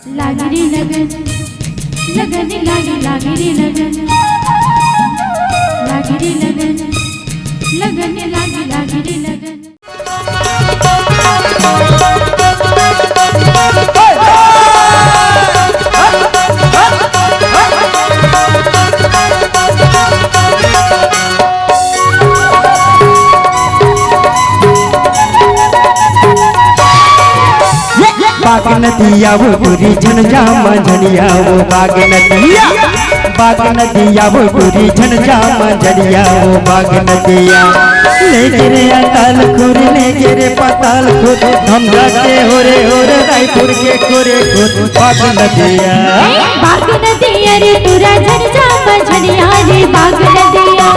लागरी लगन लगन लागरी लगन लागरी लगन लगन लागरी लगन। बाग नदिया वो पूरी झंझा मंझनिया वो बाग नदिया वो पूरी झंझा मंझनिया वो बाग नदिया ले गिरे अकाल खुर ले गिरे पताल खुद हम जाते हो रे रायपुर के कोरे खुद बाग नदिया रे तुरा झंझा मंझनिया रे बाग नदिया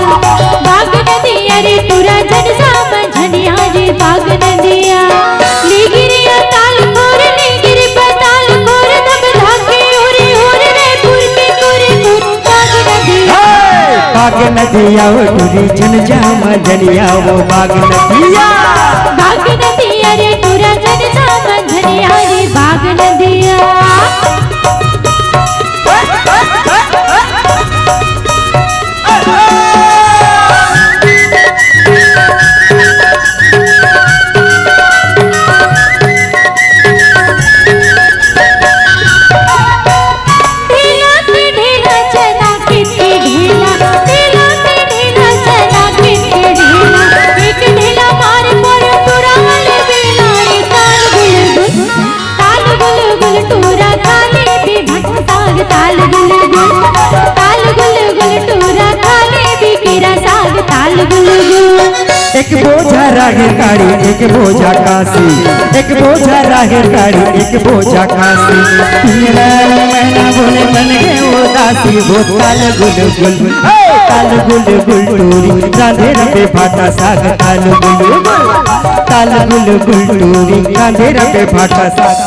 रे तुरा झंझा मंझनिया रे बाग नदिया ले गिरे अकाल खुर ले गिरे पताल खुर दब धाके ओरे रायपुर के कोरे खुद बाग नदिया वो पूरी झंझा मंझनिया वो बाग नदिया रे तुरा झंझा मंझनिया रे बाग नदिया। एक बोझा राहेर गाड़ी एक बोझा काशी एक बोझा राहेर गाड़ी एक बोझा काशी मैना बोले बन गए उदासी वो ताल गुल गुल टूरी राधे रबे भाटा साग ताल गुल टूरी राधे रबे भाटा साग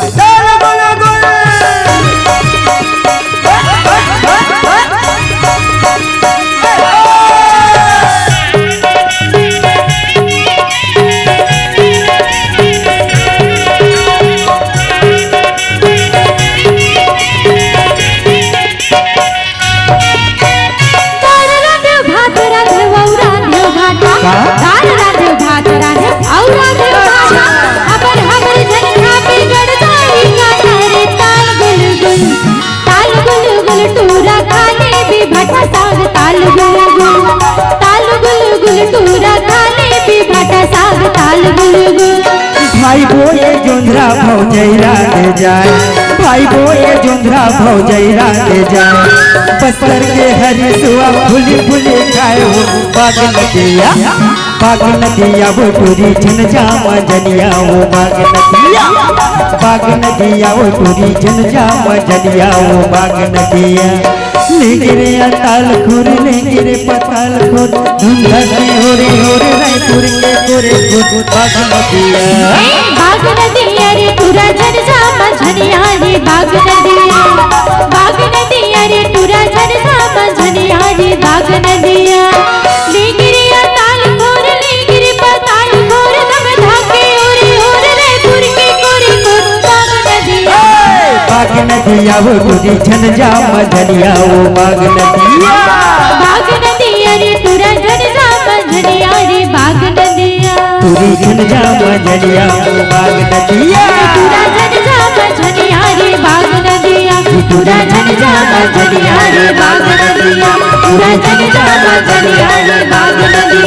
भाई बोए जोंधरा भौजैरा ले जाए भाई बोए जोंधरा भौजैरा ले जाए बस्तर के हरी सुआ फूली खाए हो बाग नदिया वो पूरी झंझा मंझनिया वो बाग नदिया वो पूरी झंझा मंझनिया वो बाग नदिया ले गिरे अताल खुर ले गिरे पताल खुद ढूंढा के हो रे रायपुर के कोरे खुद बाग नदिया रे तुरा झंझा मंझनिया रे बाग नदिया रे तुरा झंझा मंझनिया रे बाग नदिया ले गिरे अताल खुर ले गिरे पताल खुर दब धाके ओरे रायपुर के कोरे खुद बाग नदिया वो पूरी झंझा मंझनिया वो बाग नदिया रे तुरा झंझा मंझनिया रे बाग नदिया पूरी झंझा मंझनिया वो बाग नदिया तुरा झंझा मंझनिया रे बाग नदिया तुरा झंझा मंझनिया रे बाग नदिया तुरा झंझा मंझनिया रे बाग नदिया।